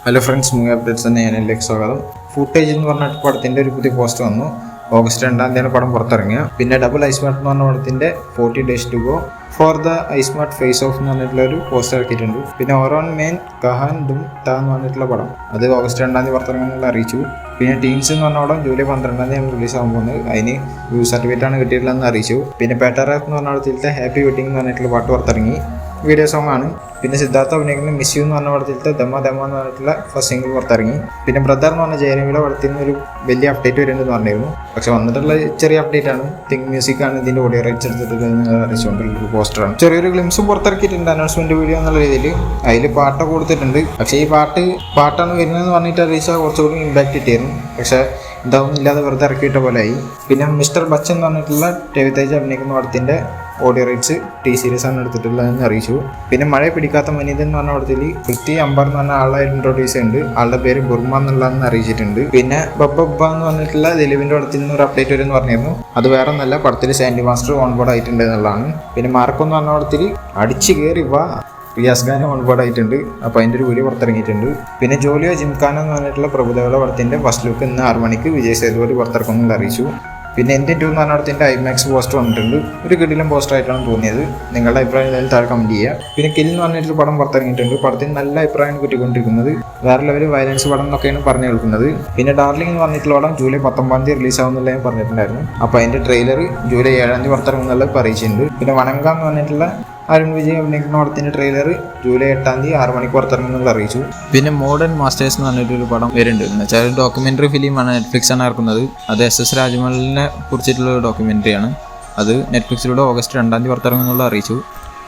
Hello friends, movie updates എന്ന ചാനലിലേക്ക് സ്വാഗതം. ഫുട്ടേജ് എന്ന് പറഞ്ഞ പടത്തിൻ്റെ ഒരു പുതിയ പോസ്റ്റർ വന്നു. ഓഗസ്റ്റ് 2 പടം പുറത്തിറങ്ങിയ. പിന്നെ ഡബിൾ ഐസ്മാർട്ട് എന്ന് പറഞ്ഞ പടത്തിൻ്റെ 40 days to go for the iSmart face off എന്ന് പറഞ്ഞിട്ടുള്ള ഒരു പോസ്റ്റർ ഇറക്കിയിട്ടുണ്ട്. പിന്നെ ഓറോൺ മെയിൻ കഹാൻ ദും ത എന്ന് പറഞ്ഞിട്ടുള്ള പടം അത് ഓഗസ്റ്റ് 2 പുറത്തിറങ്ങുന്നുള്ള അറിയിച്ചു. പിന്നെ ടീംസ് എന്ന് പറഞ്ഞ പടം ജൂലൈ 12 റിലീസ് ആകാൻ പോകുന്നത്. അതിന് വ്യൂ സർട്ടിഫിക്കറ്റ് ആണ് കിട്ടിയിട്ടുള്ളതെന്ന് അറിയിച്ചു. പിന്നെ പേട്ടറാഫ് എന്ന് പറഞ്ഞ പടത്തിലത്തെ ഹാപ്പി വെഡിങ് എന്ന് പറഞ്ഞിട്ടുള്ള പാട്ട് പുറത്തിറങ്ങി. വീഡിയോ സോങ് ആണ്. പിന്നെ സിദ്ധാർത്ഥ അഭിനയിക്കുന്ന മിസ് യു എന്ന് പറഞ്ഞ പടത്തിലത്തെ ദമ ദമ എന്ന് പറഞ്ഞിട്ടുള്ള ഫസ്റ്റ് സിംഗിൾ പുറത്തിറങ്ങി. പിന്നെ ബ്രദർ എന്ന് പറഞ്ഞ ജയനവിയുടെ പടത്തിൽ നിന്ന് ഒരു വലിയ അപ്ഡേറ്റ് വരുന്നുണ്ടെന്ന് പറഞ്ഞിരുന്നു. പക്ഷെ വന്നിട്ടുള്ള ചെറിയ അപ്ഡേറ്റ് ആണ്. തിങ്ക് മ്യൂസിക് ആണ് ഇതിന്റെ ഓഡിയോ റൈറ്റ്സ് എടുത്തിട്ടുള്ളത് അറിയിച്ചുകൊണ്ടുള്ള ഒരു പോസ്റ്ററാണ്. ചെറിയൊരു ഗ്ലിംസും പുറത്തിറക്കിയിട്ടുണ്ട് അനൗൺസ്മെന്റ് വീഡിയോ എന്നുള്ള രീതിയിൽ. അതിൽ പാട്ടൊക്കെ കൊടുത്തിട്ടുണ്ട്. പക്ഷേ ഈ പാട്ടാണ് വരുന്നതെന്ന് പറഞ്ഞിട്ട് അറിയിച്ചാൽ കുറച്ചുകൂടി ഇമ്പാക്ട് കിട്ടിയിരുന്നു. പക്ഷേ ഇതൊന്നും ഇല്ലാതെ വെറുതെ ഇറക്കിയിട്ട പോലെ ആയി. പിന്നെ മിസ്റ്റർ ബച്ചൻ എന്ന് പറഞ്ഞിട്ടുള്ള രവിതേജ് അഭിനയിക്കുന്ന പടത്തിന്റെ ഓഡിയോ റൈറ്റ്സ് ടി സീരീസ് ആണ് എടുത്തിട്ടുള്ളതെന്ന് അറിയിച്ചു. പിന്നെ മഴ പിടിക്കാത്ത മനിതൻ എന്ന് പറഞ്ഞ പടത്തിൽ പൃഥ്വി അംബർ എന്ന് പറഞ്ഞ ആളെ ഇൻട്രോഡ്യൂസ് ചെയ്യുന്നുണ്ട്. ആളുടെ പേര് ബുർമ എന്നുള്ളതെന്ന് അറിയിച്ചിട്ടുണ്ട്. പിന്നെ ബബ്ബ എന്ന് പറഞ്ഞിട്ടുള്ള ദിലീപിന്റെ പടത്തിൽ നിന്ന് ഒരു അപ്ഡേറ്റ് വരുമെന്ന് പറഞ്ഞിരുന്നു. അത് വേറെ ഒന്നല്ല, പടത്തിൽ സാൻഡി മാസ്റ്റർ ഓൺബോർഡ് ആയിട്ടുണ്ട് എന്നുള്ളതാണ്. പിന്നെ മാർക്കോ എന്ന് പറഞ്ഞ പടത്തിൽ അടിച്ചു കയറി റിയാസ് ഖാൻ ഓൺബോർഡ് ആയിട്ടുണ്ട്. അപ്പോൾ അതിൻ്റെ ഒരു വീഡിയോ പുറത്തിറങ്ങിയിട്ടുണ്ട്. പിന്നെ ജോലിയോ ജിംഖാന എന്ന് പറഞ്ഞിട്ടുള്ള പ്രഭുദേവയുടെ പടത്തിൻ്റെ ഫസ്റ്റ് ലുക്ക് ഇന്ന് 6 മണിക്ക് വിജയ് സേതുപതി പുറത്തിറക്കുമെന്ന് അറിയിച്ചു. പിന്നെ എൻ്റെ 2 എന്ന് പറഞ്ഞ പടത്തിൻ്റെ ഐമാക്സ് പോസ്റ്റർ വന്നിട്ടുണ്ട്. ഒരു കിടിലം പോസ്റ്റർ ആയിട്ടാണ് തോന്നിയത്. നിങ്ങളുടെ അഭിപ്രായം എന്തായാലും താഴെ കമൻറ്റ് ചെയ്യുക. പിന്നെ കിൽ എന്ന് പറഞ്ഞിട്ടൊരു പടം പുറത്തിറങ്ങിയിട്ടുണ്ട്. പടത്തിന് നല്ല അഭിപ്രായം കിട്ടിക്കൊണ്ടിരിക്കുന്നത്. വേറെ ലെവൽ വയലൻസ് പടം എന്നൊക്കെയാണ് പറഞ്ഞു കേൾക്കുന്നത്. പിന്നെ ഡാർലിംഗ് എന്ന് പറഞ്ഞിട്ടുള്ള പടം ജൂലൈ 19 റിലീസ് ആവുന്നുള്ള ഞാൻ പറഞ്ഞിട്ടുണ്ടായിരുന്നു. അപ്പോൾ അതിൻ്റെ ട്രെയിലർ ജൂലൈ 7 പുറത്തിറങ്ങുന്നുള്ള അറിയിച്ചിട്ടുണ്ട്. പിന്നെ വനങ്ക എന്ന് പറഞ്ഞിട്ടുള്ള അരുൺ വിജയ് അഭിനയിക്കുന്ന പടത്തിന്റെ ട്രെയിലർ ജൂലൈ 8 6 മണിക്ക് പുറത്തിറങ്ങുമെന്നുള്ള അറിയിച്ചു. പിന്നെ മോഡേൺ മാസ്റ്റേഴ്സ് എന്ന് പറഞ്ഞിട്ടൊരു പടം വരുന്നുണ്ട്. എന്ന് വെച്ചാൽ ഡോക്യുമെന്ററി ഫിലിമാണ്. നെറ്റ്ഫ്ലിക്സ് ആണ് ഇറക്കുന്നത്. അത് SS രാജമൗലിനെ കുറിച്ചിട്ടുള്ള ഒരു ഡോക്യുമെന്ററിയാണ്. അത് നെറ്റ്ഫ്ലിക്സിലൂടെ ഓഗസ്റ്റ് 2 പുറത്തിറങ്ങുമെന്നുള്ള അറിയിച്ചു.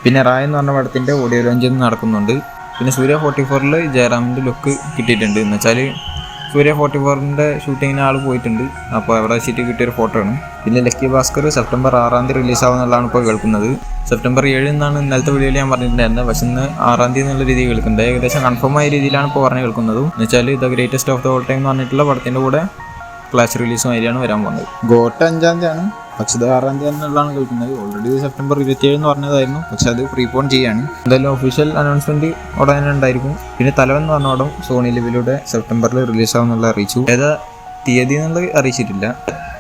പിന്നെ റായ് എന്ന് പറഞ്ഞ പടത്തിന്റെ ഓഡിയോ ലോഞ്ച് നടക്കുന്നുണ്ട്. പിന്നെ സൂര്യ 44 ജയറാമിന്റെ ലുക്ക് കിട്ടിയിട്ടുണ്ട്. എന്ന് വെച്ചാൽ സൂര്യ 44 ഷൂട്ടിങ്ങിന് ആൾ പോയിട്ടുണ്ട്. അപ്പോൾ അവിടെ വെച്ചിട്ട് കിട്ടിയൊരു ഫോട്ടോ ആണ്. പിന്നെ ലക്കി ഭാസ്കർ സെപ്റ്റംബർ 6 റിലീസാവുന്നുള്ളതാണ് ഇപ്പോൾ കേൾക്കുന്നത്. സെപ്റ്റംബർ 7 ഇന്നലത്തെ വീഡിയോയിൽ ഞാൻ പറഞ്ഞിട്ടുണ്ടായിരുന്നത്. പക്ഷേ ഇന്ന് 6 എന്നുള്ള രീതിയിൽ കേൾക്കുന്നത്. ഏകദേശം കൺഫേം ആയ രീതിയിലാണ് ഇപ്പോൾ പറഞ്ഞു കേൾക്കുന്നത്. എന്ന് വെച്ചാൽ the greatest of the all time എന്ന് പറഞ്ഞിട്ടുള്ള പടത്തിൻ്റെ കൂടെ ക്ലാഷ് റിലീസും ആയിരിയാണ് വരാൻ പോകുന്നത്. ഗോട്ട് 5 പക്ഷേ ഇത് 6 എന്നുള്ളതാണ് കേൾക്കുന്നത്. ഓൾറെഡി സെപ്റ്റംബർ 27 എന്ന് പറഞ്ഞതായിരുന്നു. പക്ഷെ അത് പ്രീപോൺ ചെയ്യാണ്. എന്തായാലും ഒഫീഷ്യൽ അനൗൺസ്മെന്റ് ഉടനെ ഉണ്ടായിരിക്കും. പിന്നെ തലവൻ എന്ന് പറഞ്ഞ പടം സോണി ലിവിലൂടെ സെപ്റ്റംബറിൽ റിലീസാവുന്നുള്ള അറിയിച്ചു. ഏതാ തീയതി എന്നുള്ളത് അറിയിച്ചിട്ടില്ല.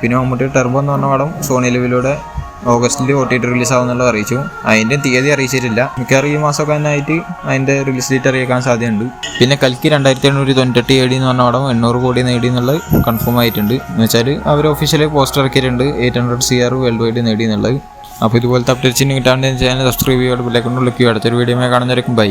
പിന്നെ മമ്മൂട്ടി ടെർബോ എന്ന് പറഞ്ഞ പടം സോണി ലിവിലൂടെ ഓഗസ്റ്റിൽ OTT റിലീസ് ആവുന്നുള്ള അറിയിച്ചു. അതിൻ്റെ തീയതി അറിയിച്ചിട്ടില്ല. മിക്കവാറും ഈ മാസമൊക്കെ തന്നെ ആയിട്ട് അതിൻ്റെ റിലീസ് ഡേറ്റ് അറിയിക്കാൻ സാധ്യതയുണ്ട്. പിന്നെ കൽക്കി 2798 AD എന്ന് പറഞ്ഞ പടം 800 കോടി നേടി എന്നുള്ളത് കൺഫേം ആയിട്ടുണ്ട്. എന്ന് വെച്ചാൽ അവർ ഒഫീഷ്യലി പോസ്റ്റർ ഇറക്കിയിട്ടുണ്ട്. 800 CR വേൾഡ് വൈഡ് നേടി എന്നുള്ളത്. അപ്പോൾ ഇതുപോലത്തെ അപ്ഡേറ്റ്സിന് കിട്ടാണ്ട് ചാനൽ സബ്സ്ക്രൈബ് ചെയ്യുക. ബെല്ലൈക്കൺ ക്ലിക്ക് ചെയ്യുക. അടുത്തൊരു വീഡിയോ കാണുന്നവരേക്കും ബൈ.